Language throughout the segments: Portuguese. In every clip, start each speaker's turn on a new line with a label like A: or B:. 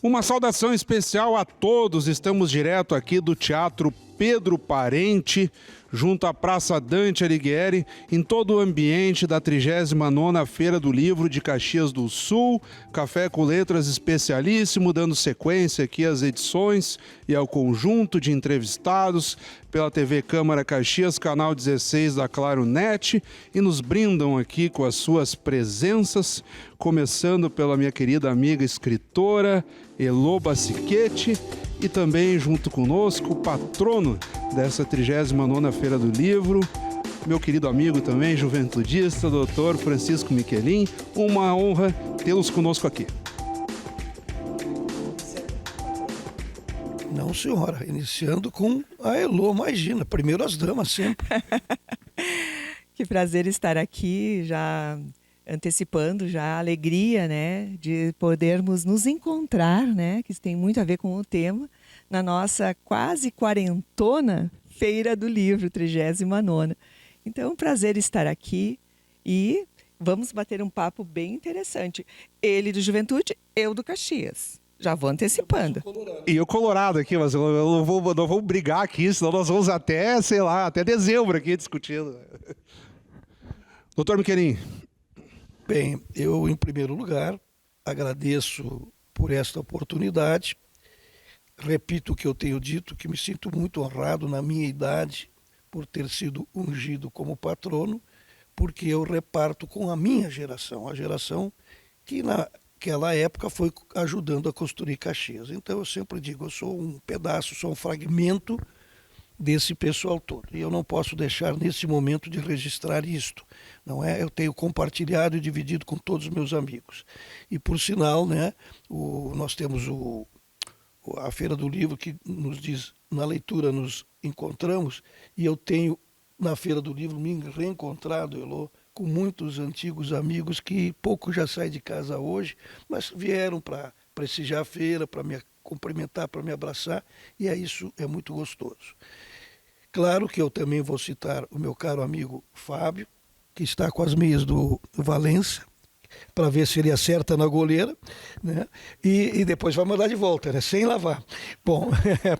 A: Uma saudação especial a todos. Estamos direto aqui do Teatro Pedro Parente, junto à Praça Dante Alighieri, em todo o ambiente da 39ª Feira do Livro de Caxias do Sul. Café com Letras especialíssimo, dando sequência aqui às edições e ao conjunto de entrevistados pela TV Câmara Caxias, canal 16 da Claro Net, e nos brindam aqui com as suas presenças, começando pela minha querida amiga escritora Elô Bassichetti, e também junto conosco o patrono dessa 39ª Feira do Livro, meu querido amigo também, juventudista, doutor Francisco Michelin. Uma honra tê-los conosco aqui.
B: Não, senhora, iniciando com a Elô, imagina, primeiro as damas sempre.
C: Que prazer estar aqui, já antecipando já a alegria, né, de podermos nos encontrar, né, que isso tem muito a ver com o tema, na nossa quase quarentona Feira do Livro, 39ª. Então, é um prazer estar aqui e vamos bater um papo bem interessante. Ele do Juventude, eu do Caxias. Já vou antecipando.
A: E eu colorado aqui, mas eu não vou brigar aqui, senão nós vamos até, sei lá, até dezembro aqui discutindo. Doutor Michelin.
B: Bem, eu, em primeiro lugar, agradeço por esta oportunidade. Repito o que eu tenho dito, que me sinto muito honrado na minha idade por ter sido ungido como patrono, porque eu reparto com a minha geração, a geração que naquela época foi ajudando a construir Caxias. Então eu sempre digo, eu sou um pedaço, sou um fragmento desse pessoal todo. E eu não posso deixar nesse momento de registrar isto. Não é? Eu tenho compartilhado e dividido com todos os meus amigos. E por sinal, né, nós temos a Feira do Livro que nos diz, na leitura nos encontramos, e eu tenho na Feira do Livro me reencontrado, Elô, com muitos antigos amigos que pouco já saem de casa hoje, mas vieram para prestigiar a feira, para me cumprimentar, para me abraçar, e isso é muito gostoso. Claro que eu também vou citar o meu caro amigo Fábio, que está com as meias do Valença, para ver se ele acerta na goleira, né? E depois vai mandar de volta, né? Sem lavar. Bom,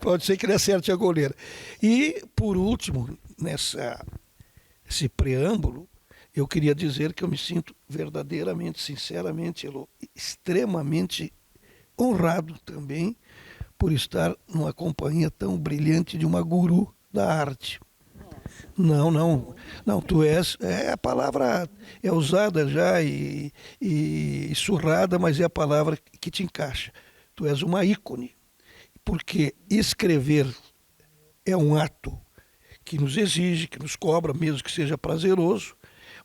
B: pode ser que ele acerte a goleira. E, por último, nesse preâmbulo, eu queria dizer que eu me sinto verdadeiramente, sinceramente, Elô, extremamente honrado também por estar numa companhia tão brilhante de uma guru da arte. Não, tu és, a palavra é usada já e surrada, mas é a palavra que te encaixa. Tu és uma ícone, porque escrever é um ato que nos exige, que nos cobra, mesmo que seja prazeroso,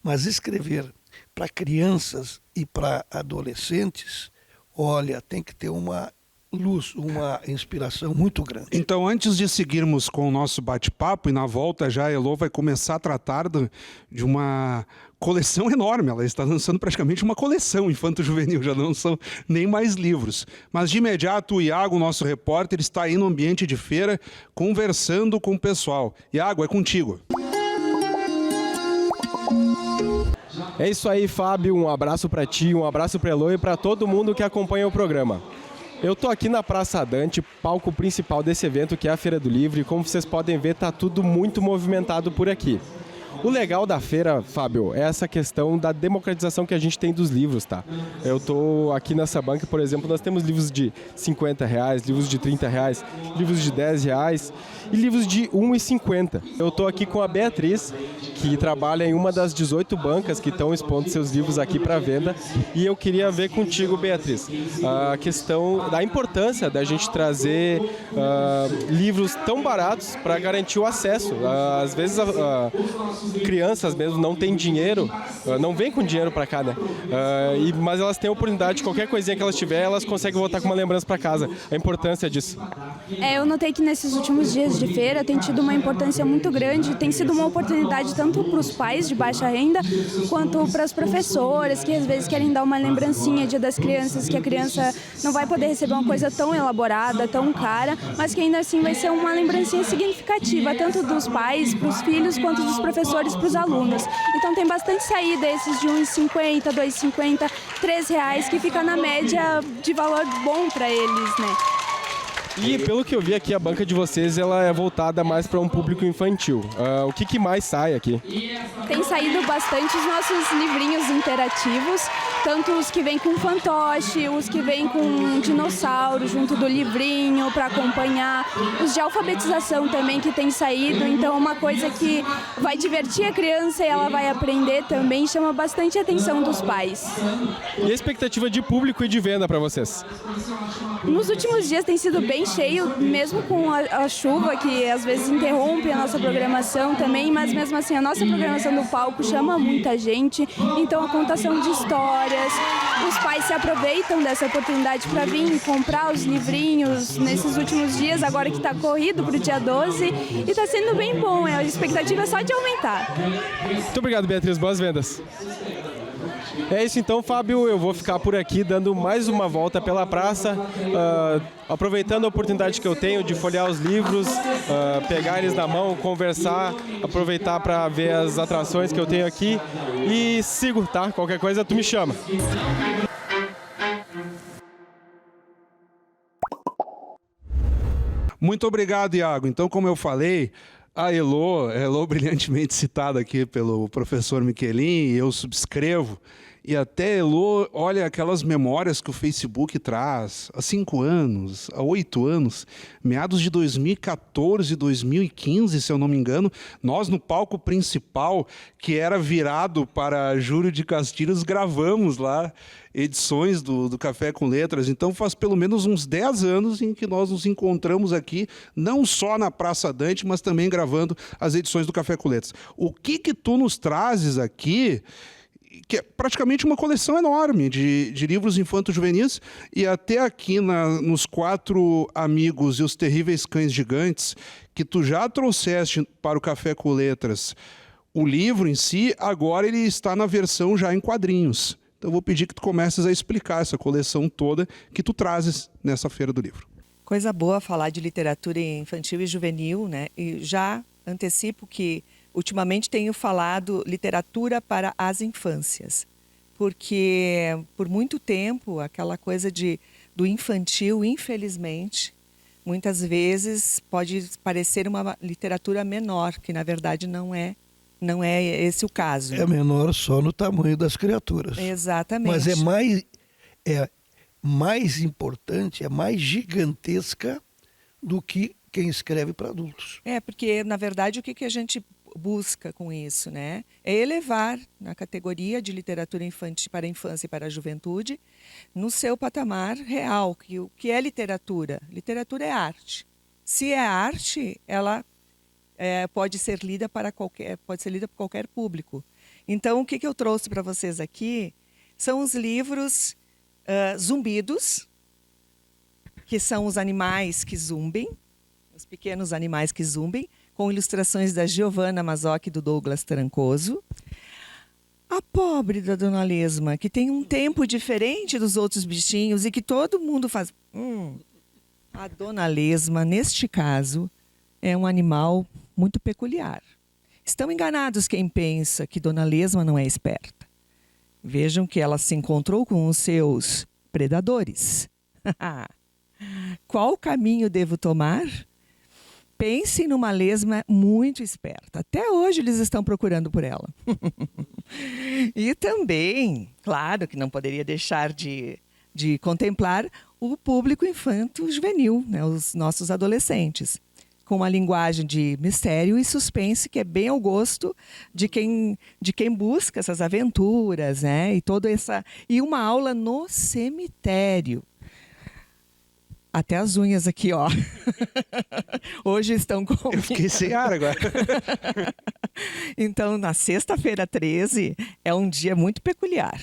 B: mas escrever para crianças e para adolescentes, olha, tem que ter uma luz, uma inspiração muito grande.
A: Então, antes de seguirmos com o nosso bate-papo, e na volta já a Elô vai começar a tratar de uma coleção enorme. Ela está lançando praticamente uma coleção infanto-juvenil, já não são nem mais livros. Mas de imediato o Iago, nosso repórter, está aí no ambiente de feira conversando com o pessoal. Iago, é contigo.
D: É isso aí, Fábio. Um abraço para ti, um abraço para Elô e para todo mundo que acompanha o programa. Eu tô aqui na Praça Dante, palco principal desse evento que é a Feira do Livro, e como vocês podem ver, tá tudo muito movimentado por aqui. O legal da feira, Fábio, é essa questão da democratização que a gente tem dos livros, tá? Eu tô aqui nessa banca, por exemplo, nós temos livros de R$50, livros de R$30, livros de R$10 e livros de R$1,50. Eu tô aqui com a Beatriz, que trabalha em uma das 18 bancas que estão expondo seus livros aqui para venda, e eu queria ver contigo, Beatriz, a questão da importância da gente trazer livros tão baratos para garantir o acesso. Às vezes crianças mesmo não têm dinheiro, não vêm com dinheiro para cá, né? Mas elas têm a oportunidade, qualquer coisinha que elas tiverem, elas conseguem voltar com uma lembrança para casa. A importância disso.
E: Eu notei que nesses últimos dias de feira tem tido uma importância muito grande, tem sido uma oportunidade tanto para os pais de baixa renda, quanto para as professoras, que às vezes querem dar uma lembrancinha Dia das Crianças, que a criança não vai poder receber uma coisa tão elaborada, tão cara, mas que ainda assim vai ser uma lembrancinha significativa, tanto dos pais, para os filhos, quanto dos professores valores para os alunos. Então tem bastante saída, esses de R$1,50, R$2,50, R$3, que fica na média de valor bom para eles, né?
D: E pelo que eu vi aqui, a banca de vocês ela é voltada mais para um público infantil. O que mais sai aqui?
E: Tem saído bastante os nossos livrinhos interativos, tanto os que vêm com fantoche, os que vêm com dinossauro junto do livrinho para acompanhar, os de alfabetização também que tem saído, então uma coisa que vai divertir a criança e ela vai aprender também, chama bastante a atenção dos pais.
D: E a expectativa de público e de venda para vocês?
E: Nos últimos dias tem sido bem cheio, mesmo com a chuva que às vezes interrompe a nossa programação também, mas mesmo assim a nossa programação do palco chama muita gente, então a contação de histórias, os pais se aproveitam dessa oportunidade para vir comprar os livrinhos nesses últimos dias, agora que está corrido para o dia 12, e está sendo bem bom, a expectativa é só de aumentar.
D: Muito obrigado, Beatriz, boas vendas. É isso então, Fábio, eu vou ficar por aqui dando mais uma volta pela praça, aproveitando a oportunidade que eu tenho de folhear os livros, pegar eles na mão, conversar, aproveitar para ver as atrações que eu tenho aqui e sigo, tá? Qualquer coisa tu me chama.
A: Muito obrigado, Iago. Então, como eu falei, a Elô brilhantemente citada aqui pelo professor Miquelin, e eu subscrevo. E até, Elô, olha aquelas memórias que o Facebook traz há 5 anos, há 8 anos, meados de 2014, 2015, se eu não me engano, nós no palco principal, que era virado para Júlio de Castilhos, gravamos lá edições do Café com Letras. Então faz pelo menos uns 10 anos em que nós nos encontramos aqui, não só na Praça Dante, mas também gravando as edições do Café com Letras. O que tu nos trazes aqui, que é praticamente uma coleção enorme de livros infanto-juvenis, e até aqui nos 4 Amigos e os Terríveis Cães Gigantes, que tu já trouxeste para o Café com Letras, o livro em si, agora ele está na versão já em quadrinhos. Então eu vou pedir que tu comeces a explicar essa coleção toda que tu trazes nessa Feira do Livro.
C: Coisa boa falar de literatura infantil e juvenil, né? E já antecipo que ultimamente tenho falado literatura para as infâncias, porque por muito tempo aquela coisa do infantil, infelizmente, muitas vezes pode parecer uma literatura menor, que na verdade não é esse o caso.
B: É menor só no tamanho das criaturas.
C: Exatamente.
B: Mas é mais importante, é mais gigantesca do que quem escreve para adultos.
C: Porque na verdade o que a gente busca com isso, né? É elevar na categoria de literatura infantil para a infância e para a juventude no seu patamar real, que o que é literatura? Literatura é arte. Se é arte, ela pode ser lida por qualquer público. Então, o que eu trouxe para vocês aqui são os livros zumbidos, que são os animais que zumbem, os pequenos animais que zumbem, com ilustrações da Giovanna Mazzocchi e do Douglas Trancoso. A pobre da Dona Lesma, que tem um tempo diferente dos outros bichinhos e que todo mundo faz... A Dona Lesma, neste caso, é um animal muito peculiar. Estão enganados quem pensa que Dona Lesma não é esperta. Vejam que ela se encontrou com os seus predadores. Qual caminho devo tomar? Pensem numa lesma muito esperta. Até hoje eles estão procurando por ela. E também, claro que não poderia deixar de contemplar o público infanto-juvenil, né, os nossos adolescentes, com uma linguagem de mistério e suspense que é bem ao gosto de quem busca essas aventuras, né? E uma aula no cemitério. Até as unhas aqui, ó. Hoje estão com...
A: Eu fiquei sem ar agora.
C: Então, na sexta-feira 13 é um dia muito peculiar.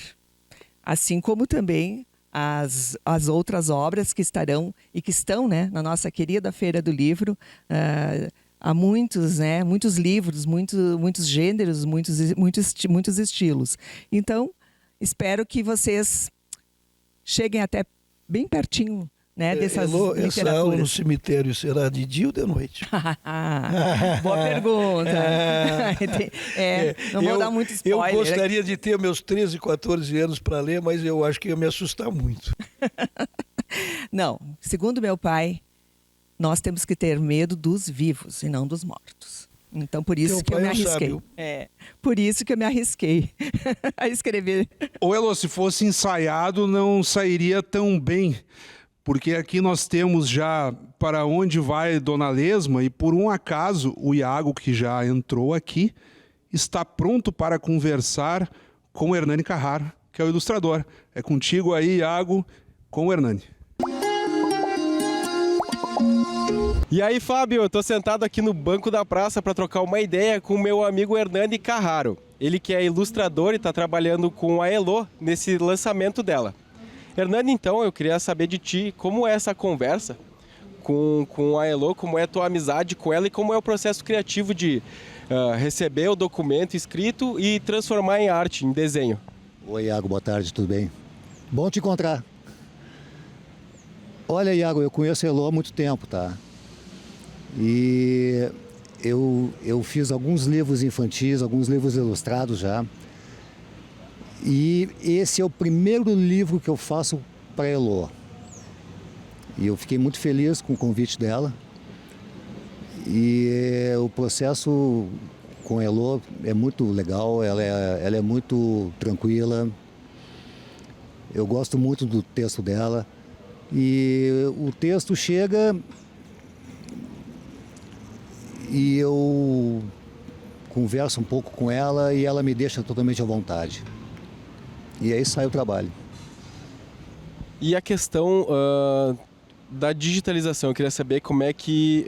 C: Assim como também as outras obras que estarão e que estão, né, na nossa querida Feira do Livro. Há muitos, né, muitos livros, muitos gêneros, muitos estilos. Então, espero que vocês cheguem até bem pertinho, né, dessas
B: Elô, essa aula no
C: literaturas?
B: cemitério será de dia ou de noite?
C: Boa pergunta. Não vou dar muito spoiler.
B: Eu gostaria de ter meus 13, 14 anos para ler, mas eu acho que ia me assustar muito.
C: Não, segundo meu pai, nós temos que ter medo dos vivos e não dos mortos. Então, por isso
B: Teu
C: que eu
B: pai
C: me
B: é um
C: arrisquei.
B: sábio.
C: Por isso que eu me arrisquei a escrever.
A: Ô Elô, se fosse ensaiado, não sairia tão bem. Porque aqui nós temos já para onde vai Dona Lesma e por um acaso o Iago, que já entrou aqui, está pronto para conversar com o Hernani Carraro, que é o ilustrador. É contigo aí, Iago, com o Hernani.
D: E aí, Fábio, eu tô sentado aqui no banco da praça para trocar uma ideia com o meu amigo Hernani Carraro. Ele que é ilustrador e está trabalhando com a Elô nesse lançamento dela. Hernani, então, eu queria saber de ti como é essa conversa com a Elô, como é a tua amizade com ela e como é o processo criativo de receber o documento escrito e transformar em arte, em desenho.
F: Oi, Iago, boa tarde, tudo bem? Bom te encontrar. Olha, Iago, eu conheço a Elô há muito tempo, tá? E eu fiz alguns livros infantis, alguns livros ilustrados já. E esse é o primeiro livro que eu faço para a Elô. E eu fiquei muito feliz com o convite dela. E o processo com a Elô é muito legal, ela é muito tranquila. Eu gosto muito do texto dela. E o texto chega e eu converso um pouco com ela e ela me deixa totalmente à vontade. E aí sai o trabalho.
D: E a questão da digitalização, eu queria saber como é que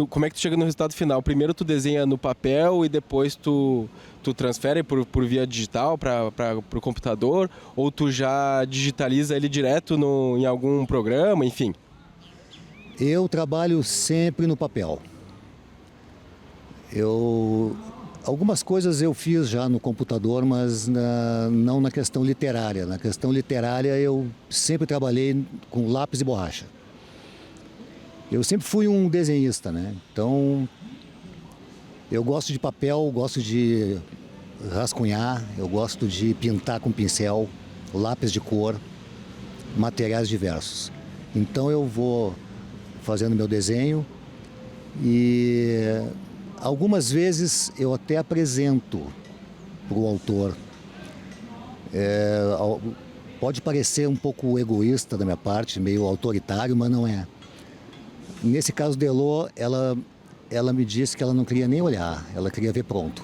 D: como é que tu chega no resultado final. Primeiro tu desenha no papel e depois tu transfere por via digital para o computador, ou tu já digitaliza ele direto em algum programa, enfim?
F: Eu trabalho sempre no papel. Algumas coisas eu fiz já no computador, mas não na questão literária. Na questão literária eu sempre trabalhei com lápis e borracha. Eu sempre fui um desenhista, né? Então eu gosto de papel, gosto de rascunhar, eu gosto de pintar com pincel, lápis de cor, materiais diversos. Então eu vou fazendo meu desenho e algumas vezes eu até apresento para o autor. Pode parecer um pouco egoísta da minha parte, meio autoritário, mas não é. Nesse caso de Elô, ela me disse que ela não queria nem olhar, ela queria ver pronto.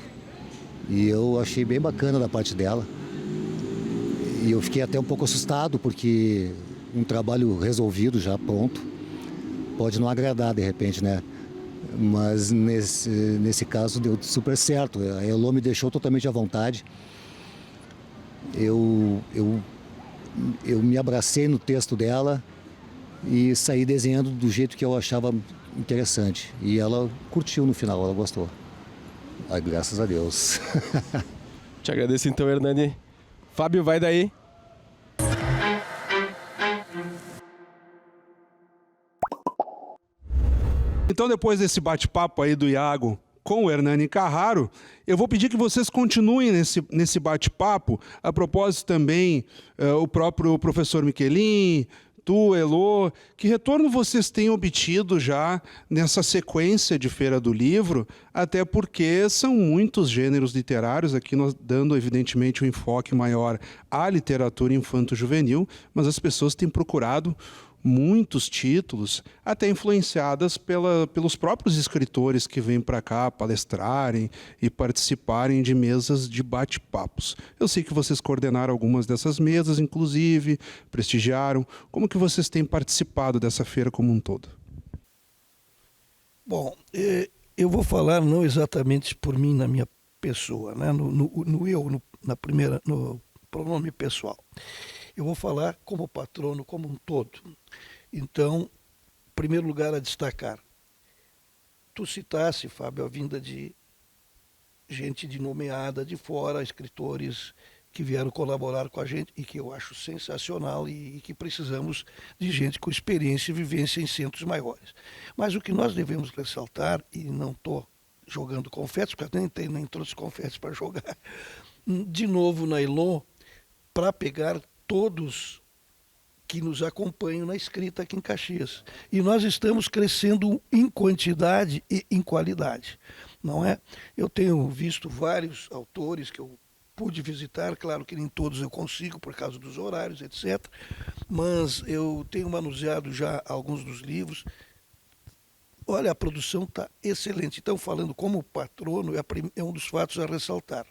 F: E eu achei bem bacana da parte dela. E eu fiquei até um pouco assustado, porque um trabalho resolvido já, pronto, pode não agradar de repente, né? Mas nesse caso deu super certo. A Elô me deixou totalmente à vontade. Eu me abracei no texto dela e saí desenhando do jeito que eu achava interessante. E ela curtiu no final, ela gostou. Ai, graças a Deus.
D: Te agradeço então, Hernani. Fábio, vai daí.
A: Então, depois desse bate-papo aí do Iago com o Hernani Carraro, eu vou pedir que vocês continuem nesse bate-papo. A propósito também, o próprio professor Miquelin, tu, Elô, que retorno vocês têm obtido já nessa sequência de Feira do Livro, até porque são muitos gêneros literários, aqui nós dando evidentemente um enfoque maior à literatura infanto-juvenil, mas as pessoas têm procurado muitos títulos, até influenciadas pelos próprios escritores que vêm para cá palestrarem e participarem de mesas de bate-papos. Eu sei que vocês coordenaram algumas dessas mesas, inclusive, prestigiaram. Como que vocês têm participado dessa feira como um todo?
B: Bom, eu vou falar não exatamente por mim, na minha pessoa, né? No pronome pessoal. Eu vou falar como patrono, como um todo. Então, em primeiro lugar a destacar, tu citasse, Fábio, a vinda de gente de nomeada de fora, escritores que vieram colaborar com a gente e que eu acho sensacional e que precisamos de gente com experiência e vivência em centros maiores. Mas o que nós devemos ressaltar, e não estou jogando confetes, porque nem trouxe confetes para jogar, de novo na Elon, para pegar todos que nos acompanham na escrita aqui em Caxias. E nós estamos crescendo em quantidade e em qualidade, não é? Eu tenho visto vários autores que eu pude visitar, claro que nem todos eu consigo por causa dos horários, etc. Mas eu tenho manuseado já alguns dos livros. Olha, a produção está excelente. Então, falando como patrono, é um dos fatos a ressaltar.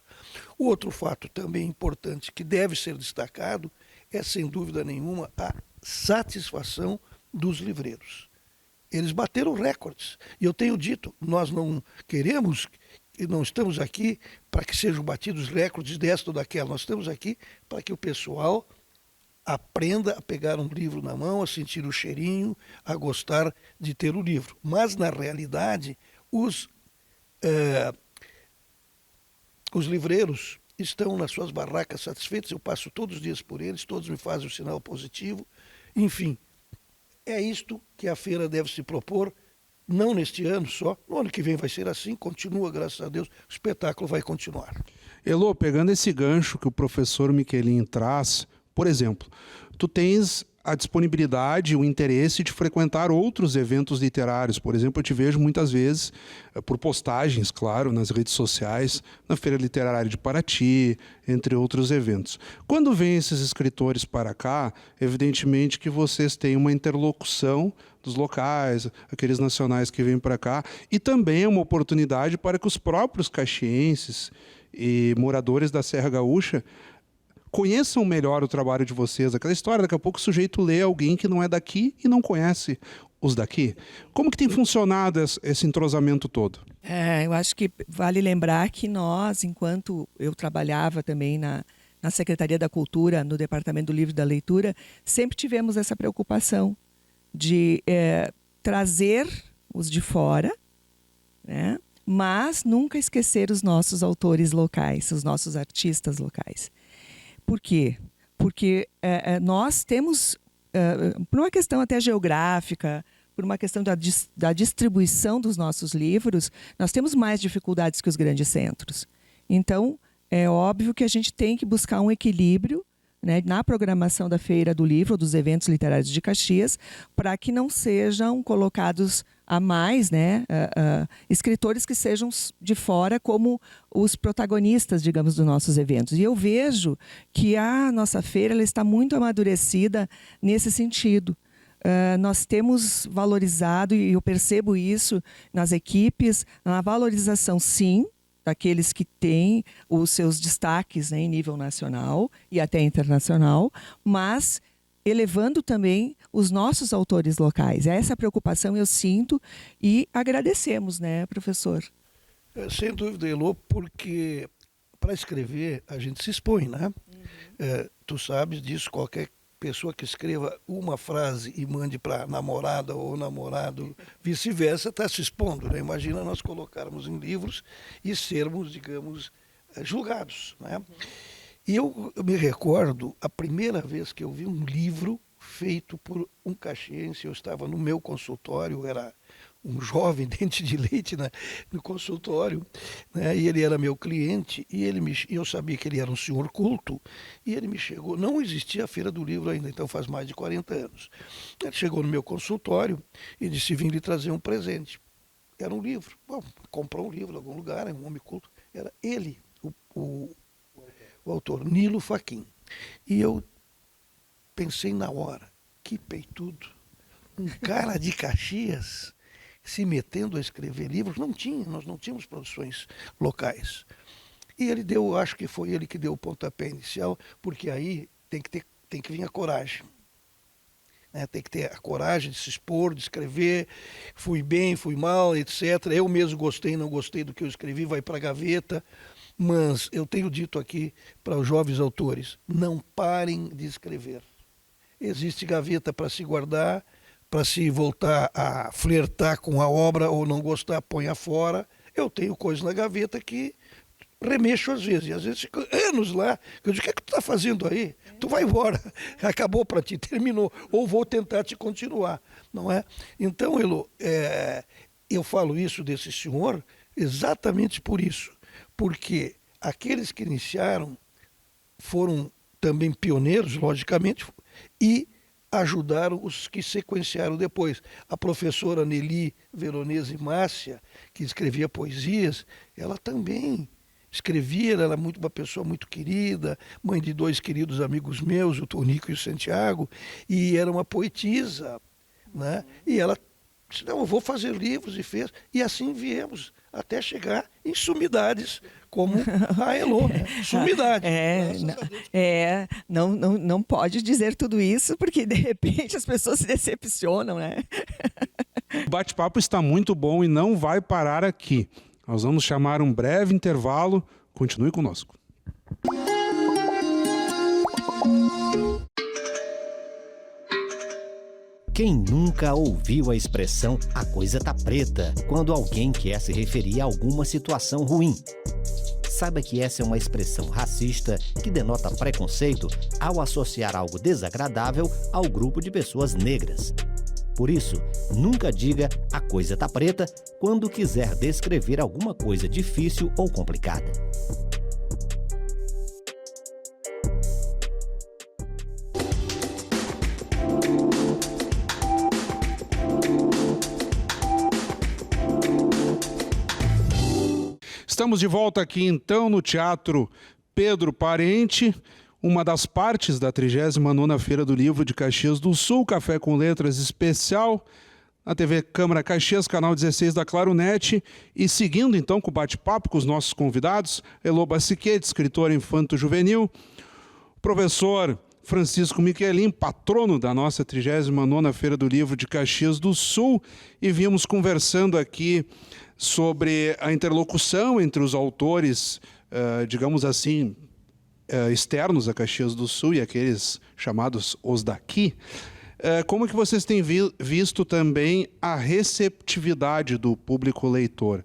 B: O outro fato também importante que deve ser destacado é, sem dúvida nenhuma, a satisfação dos livreiros. Eles bateram recordes. E eu tenho dito, nós não queremos e não estamos aqui para que sejam batidos recordes desta ou daquela. Nós estamos aqui para que o pessoal aprenda a pegar um livro na mão, a sentir o cheirinho, a gostar de ter o livro. Mas, na realidade, os livreiros estão nas suas barracas satisfeitos. Eu passo todos os dias por eles, todos me fazem um sinal positivo. Enfim, é isto que a feira deve se propor. Não neste ano só, no ano que vem vai ser assim, continua, graças a Deus, o espetáculo vai continuar.
A: Elô, pegando esse gancho que o professor Miquelin traz, por exemplo, tu tens a disponibilidade, o interesse de frequentar outros eventos literários. Por exemplo, eu te vejo muitas vezes, por postagens, claro, nas redes sociais, na Feira Literária de Paraty, entre outros eventos. Quando vêm esses escritores para cá, evidentemente que vocês têm uma interlocução dos locais, aqueles nacionais que vêm para cá, e também é uma oportunidade para que os próprios caxienses e moradores da Serra Gaúcha conheçam melhor o trabalho de vocês. Aquela história, daqui a pouco o sujeito lê alguém que não é daqui e não conhece os daqui. Como que tem funcionado esse entrosamento todo?
C: Eu acho que vale lembrar que nós, enquanto eu trabalhava também na Secretaria da Cultura, no Departamento do Livro e da Leitura, sempre tivemos essa preocupação de trazer os de fora, né? Mas nunca esquecer os nossos autores locais, os nossos artistas locais. Por quê? Porque nós temos, por uma questão até geográfica, por uma questão da distribuição dos nossos livros, nós temos mais dificuldades que os grandes centros. Então, é óbvio que a gente tem que buscar um equilíbrio, né, na programação da Feira do Livro, ou dos eventos literários de Caxias, para que não sejam colocados a mais, né, escritores que sejam de fora como os protagonistas, digamos, dos nossos eventos. E eu vejo que a nossa feira ela está muito amadurecida nesse sentido. Nós temos valorizado, e eu percebo isso nas equipes, na valorização, sim, daqueles que têm os seus destaques, né, em nível nacional e até internacional, mas elevando também os nossos autores locais. Essa preocupação eu sinto e agradecemos, né, professor?
B: Sem dúvida, Elô, porque para escrever a gente se expõe, né? Tu sabes disso, qualquer pessoa que escreva uma frase e mande para namorada ou namorado, vice-versa, está se expondo, né? Imagina nós colocarmos em livros e sermos, digamos, julgados, né? E eu me recordo, a primeira vez que eu vi um livro feito por um caxiense, eu estava no meu consultório, eu era um jovem dente de leite, né, no consultório, né, e ele era meu cliente, e eu sabia que ele era um senhor culto, e ele me chegou, não existia a Feira do Livro ainda, então faz mais de 40 anos. Ele chegou no meu consultório e disse: vim lhe trazer um presente. Era um livro. Bom, comprou um livro em algum lugar, é um homem culto. Era ele, o autor, Nilo Fachin. E eu pensei na hora, que peitudo, um cara de Caxias se metendo a escrever livros. Nós não tínhamos produções locais. E ele deu, acho que foi ele que deu o pontapé inicial, porque aí tem que vir a coragem. Né? Tem que ter a coragem de se expor, de escrever, fui bem, fui mal, etc. Eu mesmo gostei, não gostei do que eu escrevi, vai para a gaveta. Mas eu tenho dito aqui para os jovens autores, não parem de escrever. Existe gaveta para se guardar, para se voltar a flertar com a obra ou não gostar, ponha fora. Eu tenho coisas na gaveta que remexo às vezes. E às vezes fico anos lá. Eu digo, o que é que tu está fazendo aí? Tu vai embora. Acabou para ti, terminou. Ou vou tentar te continuar, não é? Então, Elô, eu falo isso desse senhor exatamente por isso. Porque aqueles que iniciaram foram também pioneiros, logicamente, e ajudaram os que sequenciaram depois. A professora Nelly Veronese Márcia, que escrevia poesias, ela também escrevia, ela era uma pessoa muito querida, mãe de 2 queridos amigos meus, o Tonico e o Santiago, e era uma poetisa, né? E ela disse, não, eu vou fazer livros, e fez. E assim viemos até chegar em sumidades, como a Elô, né? Sumidade.
C: Não pode dizer tudo isso, porque de repente as pessoas se decepcionam, né?
A: O bate-papo está muito bom e não vai parar aqui. Nós vamos chamar um breve intervalo. Continue conosco.
G: Quem nunca ouviu a expressão "a coisa tá preta" quando alguém quer se referir a alguma situação ruim? Saiba que essa é uma expressão racista que denota preconceito ao associar algo desagradável ao grupo de pessoas negras. Por isso, nunca diga "a coisa tá preta" quando quiser descrever alguma coisa difícil ou complicada.
A: Estamos de volta aqui então no Teatro Pedro Parente, uma das partes da 39ª Feira do Livro de Caxias do Sul, Café com Letras especial, na TV Câmara Caxias, canal 16 da Claronet, e seguindo então com o bate-papo com os nossos convidados, Elô Bassiquete, escritora infanto-juvenil, professor Francisco Miquelin, patrono da nossa 39ª Feira do Livro de Caxias do Sul, e vimos conversando aqui sobre a interlocução entre os autores, digamos assim, externos a Caxias do Sul e aqueles chamados os daqui. Como que vocês têm visto também a receptividade do público leitor?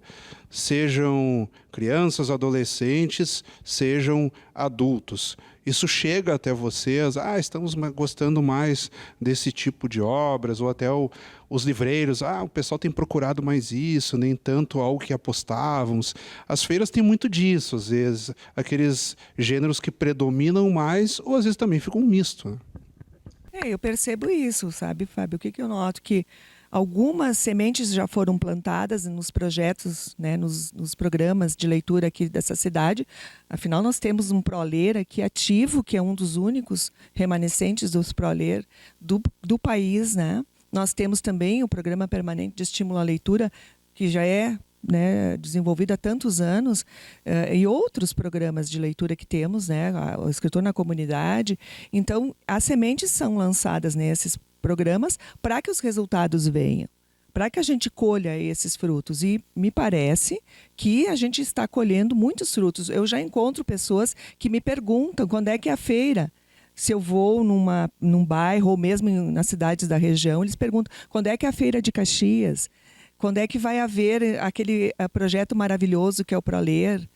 A: Sejam crianças, adolescentes, sejam adultos. Isso chega até vocês, estamos gostando mais desse tipo de obras, ou até os livreiros, o pessoal tem procurado mais isso, nem tanto algo que apostávamos. As feiras têm muito disso, às vezes, aqueles gêneros que predominam mais, ou às vezes também ficam misto, né?
C: Eu percebo isso, sabe, Fábio? O que eu noto? Que algumas sementes já foram plantadas nos projetos, né, nos programas de leitura aqui dessa cidade. Afinal, nós temos um ProLer aqui ativo, que é um dos únicos remanescentes dos ProLer do país, né? Nós temos também o Programa Permanente de Estímulo à Leitura, que já é, né, desenvolvido há tantos anos, e outros programas de leitura que temos, né, o Escritor na Comunidade. Então, as sementes são lançadas nesses programas para que os resultados venham, para que a gente colha esses frutos. E me parece que a gente está colhendo muitos frutos. Eu já encontro pessoas que me perguntam quando é que é a feira. Se eu vou num bairro ou mesmo nas cidades da região, eles perguntam quando é que é a feira de Caxias, quando é que vai haver aquele projeto maravilhoso que é o ProLer,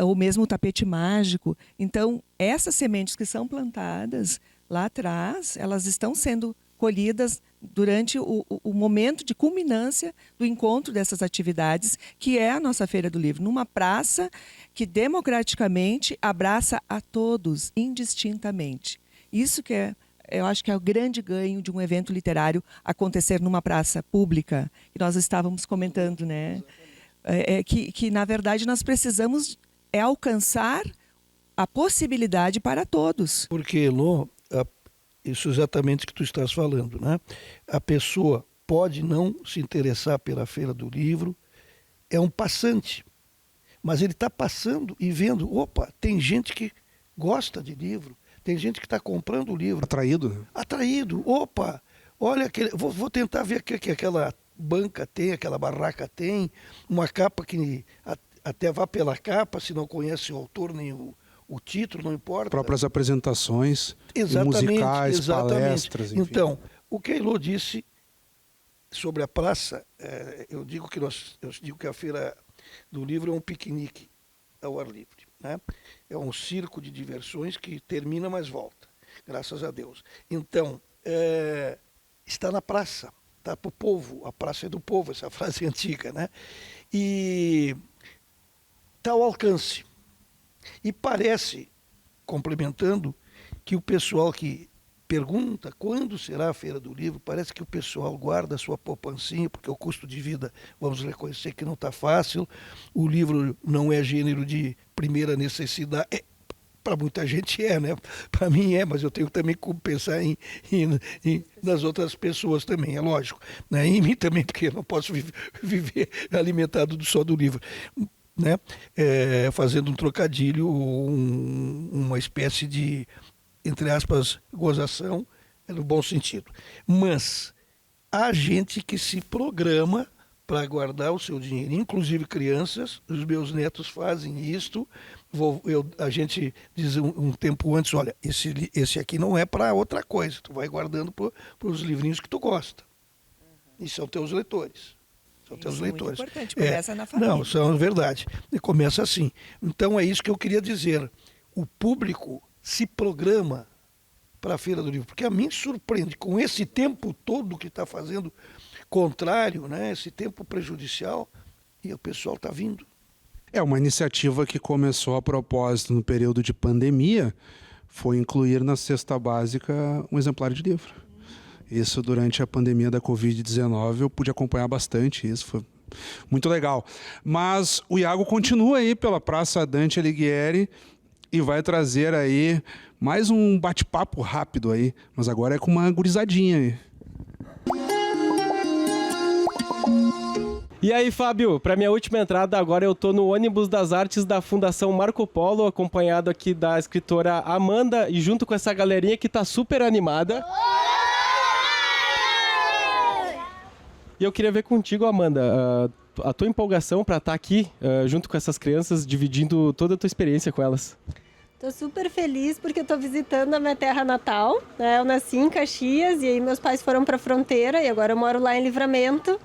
C: ou mesmo o Tapete Mágico. Então, essas sementes que são plantadas lá atrás, elas estão sendo colhidas durante o momento de culminância do encontro dessas atividades, que é a nossa Feira do Livro, numa praça que democraticamente abraça a todos, indistintamente. Isso que eu acho que é o grande ganho de um evento literário acontecer numa praça pública, que nós estávamos comentando, né? Que na verdade, nós precisamos alcançar a possibilidade para todos.
B: Porque, Elô, isso exatamente que tu estás falando, né? A pessoa pode não se interessar pela Feira do Livro, é um passante, mas ele está passando e vendo, tem gente que gosta de livro, tem gente que está comprando o livro.
A: Atraído?
B: Atraído. Olha, vou tentar ver o que aquela banca tem, aquela barraca tem, uma capa que até vá pela capa, se não conhece o autor nem o título, não importa.
A: Próprias apresentações, musicais, palestras, enfim.
B: Então, o que a Elô disse sobre a praça, eu digo que a Feira do Livro é um piquenique. ao ar livre, né? É um circo de diversões que termina, mas volta, graças a Deus. Então, está na praça, está para o povo, a praça é do povo, essa frase antiga, né? E está ao alcance. E parece, complementando, que o pessoal que pergunta quando será a Feira do Livro, parece que o pessoal guarda a sua poupancinha, porque o custo de vida, vamos reconhecer que não está fácil, o livro não é gênero de primeira necessidade, para muita gente né? Para mim mas eu tenho também que pensar nas outras pessoas também, é lógico. Né? Em mim também, porque eu não posso viver alimentado só do livro. Né? Fazendo um trocadilho, uma espécie de, entre aspas, gozação, no bom sentido. Mas há gente que se programa para guardar o seu dinheiro, inclusive crianças, os meus netos fazem isto. A gente diz um tempo antes, olha, esse aqui não é para outra coisa, tu vai guardando para os livrinhos que tu gosta. E são teus leitores. São teus leitores.
C: É muito importante, começa na família.
B: Não, são verdade. E começa assim. Então é isso que eu queria dizer. O público se programa para a Feira do Livro, porque a mim surpreende, com esse tempo todo que está fazendo contrário, né, esse tempo prejudicial, e o pessoal está vindo.
A: É uma iniciativa que começou a propósito no período de pandemia, foi incluir na cesta básica um exemplar de livro. Isso durante a pandemia da Covid-19 eu pude acompanhar bastante, isso foi muito legal. Mas o Iago continua aí pela Praça Dante Alighieri e vai trazer aí mais um bate-papo rápido aí, mas agora é com uma gurizadinha aí.
D: E aí, Fábio, para minha última entrada, agora eu tô no ônibus das artes da Fundação Marco Polo, acompanhado aqui da escritora Amanda e junto com essa galerinha que tá super animada. E eu queria ver contigo, Amanda, a tua empolgação para estar aqui junto com essas crianças, dividindo toda a tua experiência com elas.
H: Estou super feliz porque estou visitando a minha terra natal, né? Eu nasci em Caxias e aí meus pais foram para a fronteira e agora eu moro lá em Livramento.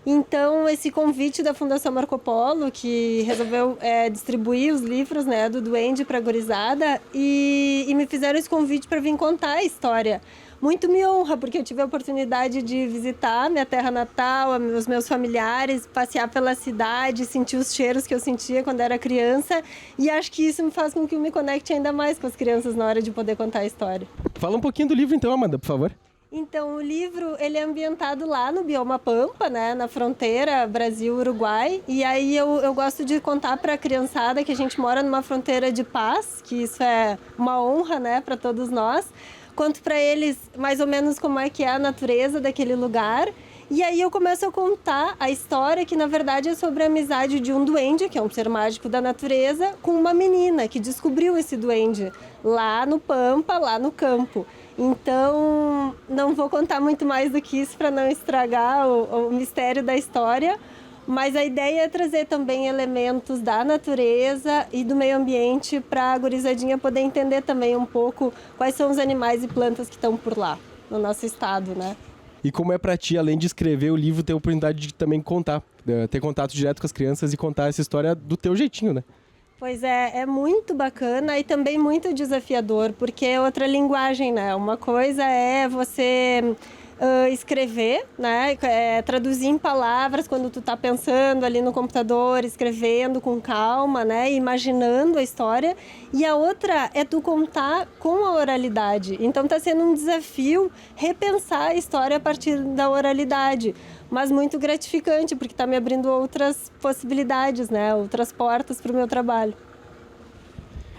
H: Então, esse convite da Fundação Marco Polo, que resolveu distribuir os livros, né, do Duende para a gurizada, e me fizeram esse convite para vir contar a história. Muito me honra, porque eu tive a oportunidade de visitar minha terra natal, os meus familiares, passear pela cidade, sentir os cheiros que eu sentia quando era criança, e acho que isso me faz com que eu me conecte ainda mais com as crianças na hora de poder contar a história.
D: Fala um pouquinho do livro então, Amanda, por favor.
H: Então, o livro, ele é ambientado lá no bioma Pampa, né, na fronteira Brasil-Uruguai, e aí eu gosto de contar para a criançada que a gente mora numa fronteira de paz, que isso é uma honra, né, para todos nós. Conto para eles mais ou menos como é que é a natureza daquele lugar, e aí eu começo a contar a história que, na verdade, é sobre a amizade de um duende, que é um ser mágico da natureza, com uma menina que descobriu esse duende lá no Pampa, lá no campo. Então, não vou contar muito mais do que isso para não estragar o mistério da história, mas a ideia é trazer também elementos da natureza e do meio ambiente para a gurizadinha poder entender também um pouco quais são os animais e plantas que estão por lá, no nosso estado, né?
D: E como é para ti, além de escrever o livro, ter a oportunidade de também contar, ter contato direto com as crianças e contar essa história do teu jeitinho, né?
H: Pois é muito bacana e também muito desafiador, porque é outra linguagem, né? Uma coisa é você escrever, né? Traduzir em palavras quando tu tá pensando ali no computador, escrevendo com calma, né? Imaginando a história. E a outra é tu contar com a oralidade. Então tá sendo um desafio repensar a história a partir da oralidade. Mas muito gratificante, porque está me abrindo outras possibilidades, né? Outras portas para o meu trabalho.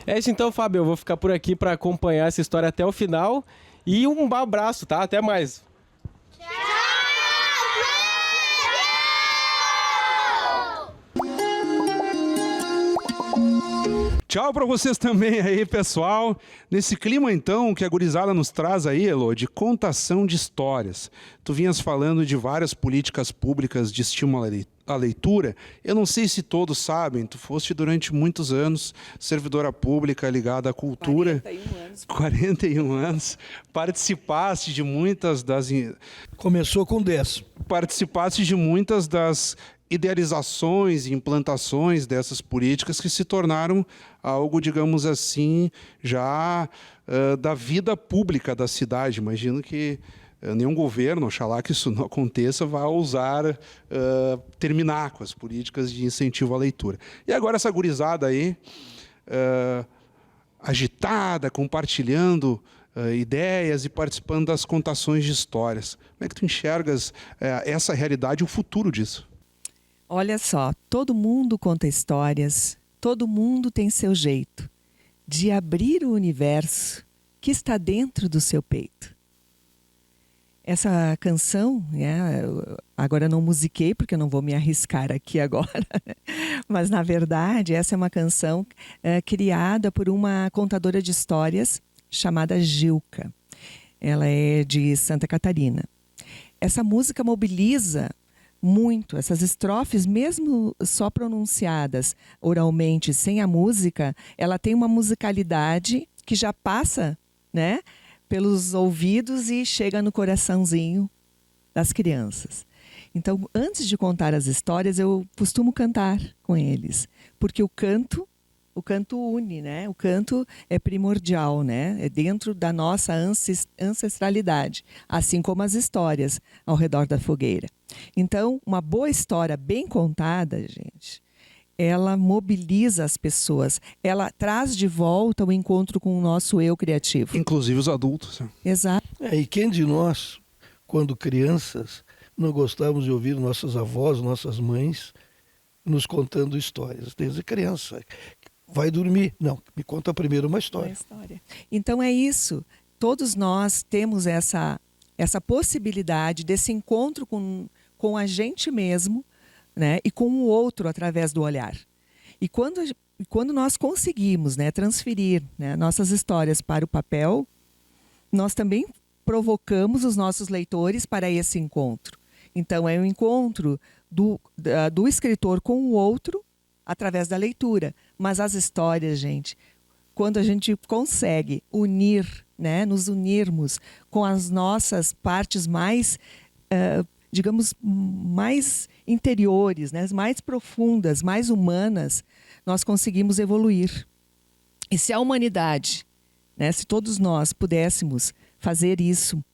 D: É isso então, Fábio. Eu vou ficar por aqui para acompanhar essa história até o final. E um abraço, tá? Até mais.
A: Tchau para vocês também aí, pessoal. Nesse clima, então, que a gurizada nos traz aí, Elô, de contação de histórias. Tu vinhas falando de várias políticas públicas de estímulo à leitura. Eu não sei se todos sabem, tu foste durante muitos anos servidora pública ligada à cultura. 41 anos. Participaste de muitas das...
B: Começou com 10.
A: Participaste de muitas das idealizações e implantações dessas políticas que se tornaram algo, digamos assim, já da vida pública da cidade. Imagino que nenhum governo, oxalá que isso não aconteça, vai ousar terminar com as políticas de incentivo à leitura. E agora essa gurizada aí, agitada, compartilhando ideias e participando das contações de histórias. Como é que tu enxergas essa realidade e o futuro disso?
C: Olha só, todo mundo conta histórias, todo mundo tem seu jeito de abrir o universo que está dentro do seu peito. Essa canção, agora não musiquei porque eu não vou me arriscar aqui agora, mas na verdade essa é uma canção criada por uma contadora de histórias chamada Gilca. Ela é de Santa Catarina. Essa música mobiliza muito, essas estrofes, mesmo só pronunciadas oralmente, sem a música, ela tem uma musicalidade que já passa, né, pelos ouvidos e chega no coraçãozinho das crianças. Então, antes de contar as histórias, eu costumo cantar com eles, porque o canto une, né? O canto é primordial, né? É dentro da nossa ancestralidade, assim como as histórias ao redor da fogueira. Então, uma boa história bem contada, gente, ela mobiliza as pessoas, ela traz de volta o encontro com o nosso eu criativo.
A: Inclusive os adultos.
C: Exato.
B: E quem de nós, quando crianças, não gostávamos de ouvir nossas avós, nossas mães, nos contando histórias, desde criança. Vai dormir? Não, me conta primeiro uma história.
C: Então é isso. Todos nós temos essa possibilidade desse encontro com a gente mesmo, né, e com o outro através do olhar. E quando nós conseguimos, né, transferir, né, nossas histórias para o papel, nós também provocamos os nossos leitores para esse encontro. Então é o encontro do escritor com o outro através da leitura. Mas as histórias, gente, quando a gente consegue unir, né, nos unirmos com as nossas partes mais, digamos, mais interiores, né, mais profundas, mais humanas, nós conseguimos evoluir. E se a humanidade, né, se todos nós pudéssemos fazer isso,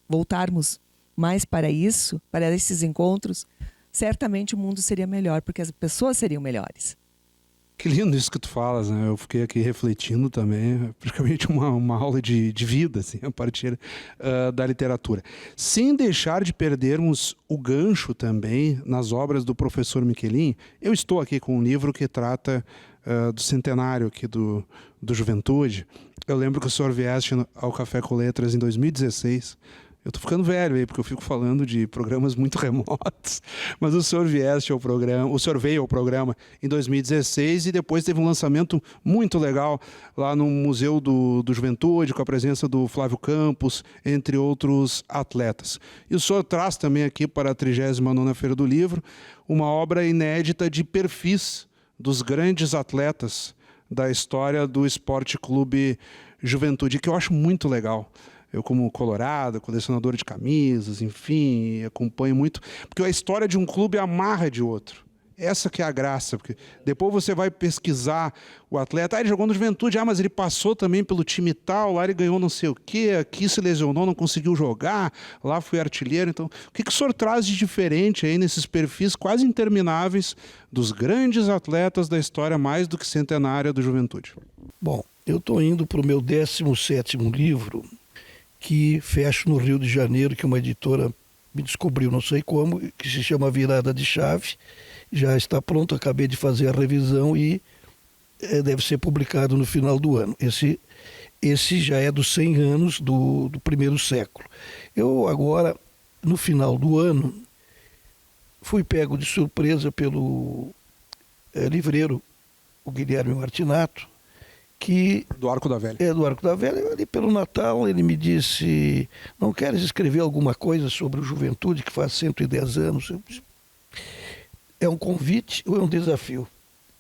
C: voltarmos mais para isso, para esses encontros, certamente o mundo seria melhor, porque as pessoas seriam melhores.
A: Que lindo isso que tu falas, né? Eu fiquei aqui refletindo também, praticamente uma aula de vida, assim, a partir da literatura. Sem deixar de perdermos o gancho também nas obras do professor Michelin, eu estou aqui com um livro que trata do centenário aqui do Juventude. Eu lembro que o senhor viesse ao Café com Letras em 2016. Eu tô ficando velho aí, porque eu fico falando de programas muito remotos, mas o senhor veio ao programa em 2016 e depois teve um lançamento muito legal lá no Museu do Juventude, com a presença do Flávio Campos, entre outros atletas. E o senhor traz também aqui para a 39ª Feira do Livro uma obra inédita de perfis dos grandes atletas da história do Esporte Clube Juventude, que eu acho muito legal. Eu, como colorado, colecionador de camisas, enfim, acompanho muito, porque a história de um clube amarra de outro. Essa que é a graça, porque depois você vai pesquisar o atleta, ele jogou no Juventude, mas ele passou também pelo time tal, lá ele ganhou não sei o quê, aqui se lesionou, não conseguiu jogar, lá foi artilheiro. Então, o que o senhor traz de diferente aí nesses perfis quase intermináveis dos grandes atletas da história mais do que centenária do Juventude?
B: Bom, eu estou indo para o meu 17º livro, que fecho no Rio de Janeiro, que uma editora me descobriu, não sei como, que se chama Virada de Chave. Já está pronto, acabei de fazer a revisão e deve ser publicado no final do ano. Esse já é dos 100 anos do primeiro século. Eu agora, no final do ano, fui pego de surpresa pelo livreiro, o Guilherme Martinato,
A: do Arco da Velha.
B: Do Arco da Velha. Ali pelo Natal ele me disse: não queres escrever alguma coisa sobre o Juventude que faz 110 anos? Eu disse: é um convite ou é um desafio?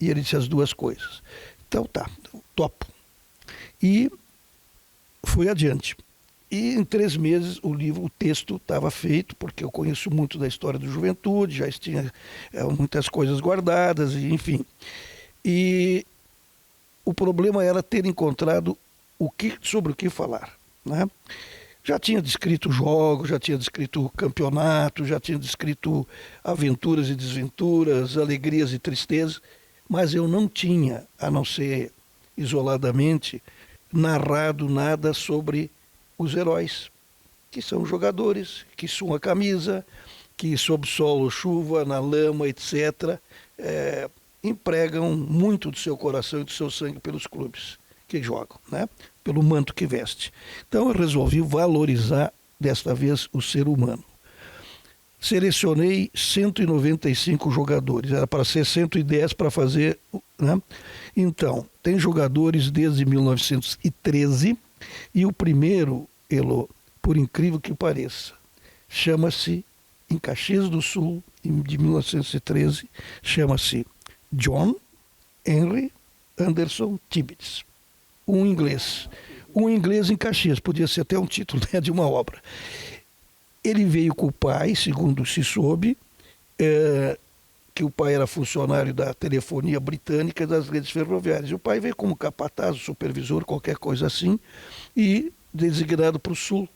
B: E ele disse as duas coisas. Então tá, topo. E fui adiante. E em 3 meses o texto estava feito, porque eu conheço muito da história do Juventude, já tinha muitas coisas guardadas, enfim. E o problema era ter encontrado sobre o que falar, né? Já tinha descrito jogos, já tinha descrito campeonato, já tinha descrito aventuras e desventuras, alegrias e tristezas, mas eu não tinha, a não ser isoladamente, narrado nada sobre os heróis, que são jogadores, que suam a camisa, que sob sol ou chuva, na lama, etc., empregam muito do seu coração e do seu sangue pelos clubes que jogam, né? Pelo manto que veste. Então eu resolvi valorizar, desta vez, o ser humano. Selecionei 195 jogadores, era para ser 110 para fazer, né? Então, tem jogadores desde 1913, e o primeiro, Elô, por incrível que pareça, chama-se, em Caxias do Sul, de 1913, chama-se John Henry Anderson Tibbets. Um inglês em Caxias, podia ser até um título, né, de uma obra. Ele veio com o pai, segundo se soube, que o pai era funcionário da telefonia britânica e das redes ferroviárias. O pai veio como capataz, supervisor, qualquer coisa assim, e designado para o Sul,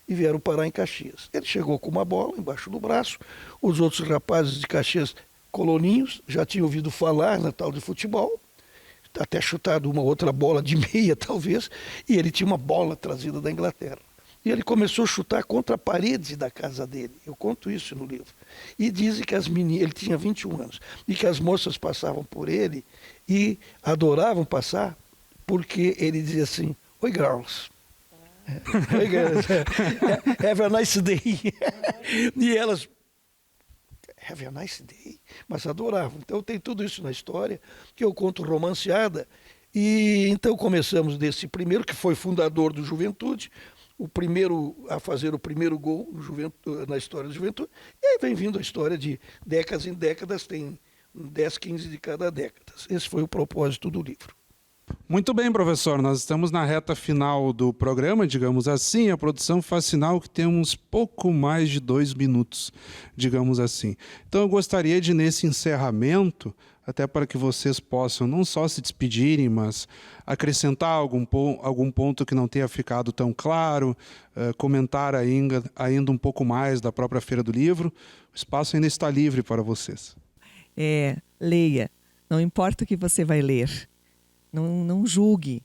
B: e vieram parar em Caxias. Ele chegou com uma bola embaixo do braço, os outros rapazes de Caxias, coloninhos, já tinham ouvido falar na tal de futebol, até chutado uma outra bola de meia, talvez, e ele tinha uma bola trazida da Inglaterra. E ele começou a chutar contra a parede da casa dele. Eu conto isso no livro. E dizem que as meninas, ele tinha 21 anos, e que as moças passavam por ele e adoravam passar, porque ele dizia assim: "Oi, girls. Oi, girls. Have a nice day." E elas, "Have a nice day?" Mas adoravam. Então tem tudo isso na história, que eu conto romanceada. E então começamos desse primeiro, que foi fundador do Juventude, o primeiro a fazer o primeiro gol na história do Juventude, e aí vem vindo a história de décadas em décadas, tem 10, 15 de cada década. Esse foi o propósito do livro.
A: Muito bem, professor. Nós estamos na reta final do programa, digamos assim. A produção faz sinal que temos pouco mais de 2 minutos, digamos assim. Então eu gostaria de, nesse encerramento, até para que vocês possam não só se despedirem, mas acrescentar algum ponto que não tenha ficado tão claro, comentar ainda um pouco mais da própria Feira do Livro. O espaço ainda está livre para vocês.
C: Leia. Não importa o que você vai ler. Não julgue.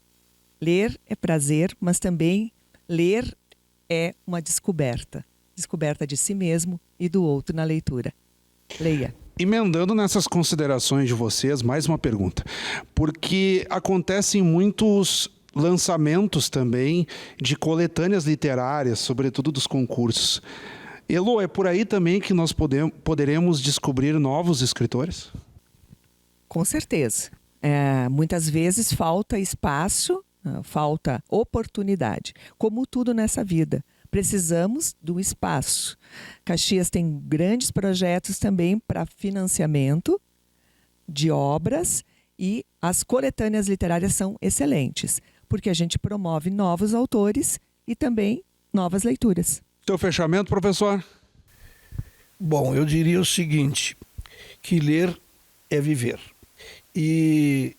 C: Ler é prazer, mas também ler é uma descoberta. Descoberta de si mesmo e do outro na leitura. Leia.
A: Emendando nessas considerações de vocês, mais uma pergunta. Porque acontecem muitos lançamentos também de coletâneas literárias, sobretudo dos concursos. Elô, é por aí também que nós poderemos descobrir novos escritores?
C: Com certeza. Muitas vezes falta espaço, falta oportunidade, como tudo nessa vida. Precisamos do espaço. Caxias tem grandes projetos também para financiamento de obras, e as coletâneas literárias são excelentes, porque a gente promove novos autores e também novas leituras.
A: Teu fechamento, professor?
B: Bom, eu diria o seguinte, que ler é viver. E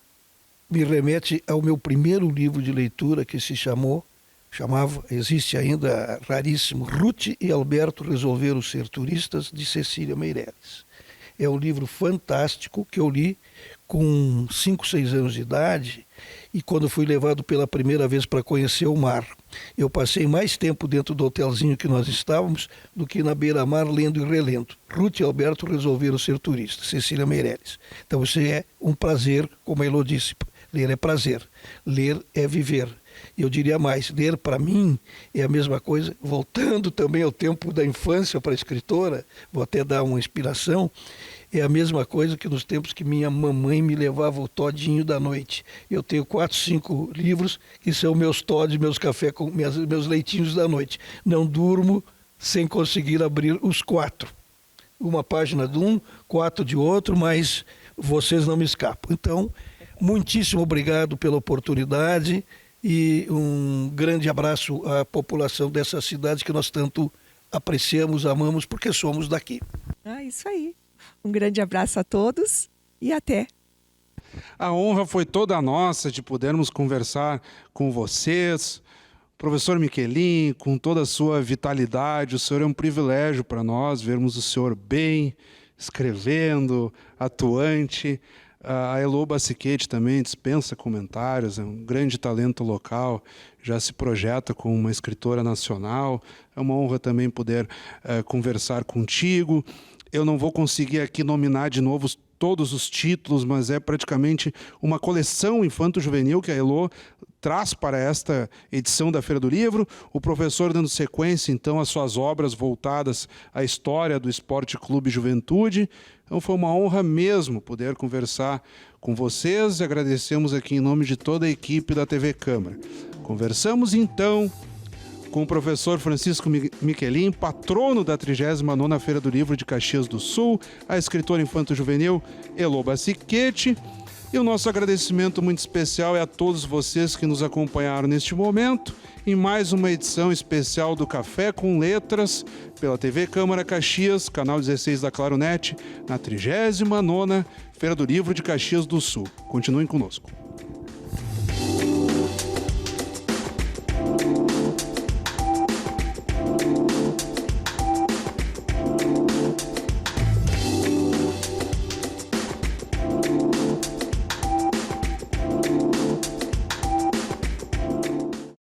B: me remete ao meu primeiro livro de leitura, que chamava, existe ainda, raríssimo, Ruth e Alberto Resolveram Ser Turistas, de Cecília Meirelles. É um livro fantástico que eu li com 5, 6 anos de idade, e quando fui levado pela primeira vez para conhecer o mar. Eu passei mais tempo dentro do hotelzinho que nós estávamos do que na beira-mar lendo e relendo. Ruth e Alberto Resolveram Ser Turistas, Cecília Meirelles. Então isso é um prazer, como a Elô disse, ler é prazer, ler é viver. Eu diria mais, ler para mim é a mesma coisa, voltando também ao tempo da infância para a escritora, vou até dar uma inspiração, é a mesma coisa que nos tempos que minha mamãe me levava o todinho da noite. Eu tenho 4, 5 livros que são meus tods, meus cafés, meus leitinhos da noite. Não durmo sem conseguir abrir os 4. Uma página de um, 4 de outro, mas vocês não me escapam. Então, muitíssimo obrigado pela oportunidade. E um grande abraço à população dessa cidade que nós tanto apreciamos, amamos, porque somos daqui.
C: Isso aí. Um grande abraço a todos e até.
A: A honra foi toda nossa de podermos conversar com vocês. Professor Miquelin, com toda a sua vitalidade, o senhor é um privilégio para nós vermos o senhor bem, escrevendo, atuante. A Elô Bassichetti também dispensa comentários, é um grande talento local, já se projeta como uma escritora nacional. É uma honra também poder conversar contigo. Eu não vou conseguir aqui nominar de novo todos os títulos, mas é praticamente uma coleção infanto-juvenil que a Elô traz para esta edição da Feira do Livro. O professor dando sequência, então, às suas obras voltadas à história do Esporte Clube Juventude. Então foi uma honra mesmo poder conversar com vocês e agradecemos aqui em nome de toda a equipe da TV Câmara. Conversamos, então, com o professor Francisco Miquelin, patrono da 39ª Feira do Livro de Caxias do Sul, a escritora infanto-juvenil Elô Bassichetti. E o nosso agradecimento muito especial é a todos vocês que nos acompanharam neste momento em mais uma edição especial do Café com Letras pela TV Câmara Caxias, canal 16 da Claro Net, na 39ª Feira do Livro de Caxias do Sul. Continuem conosco.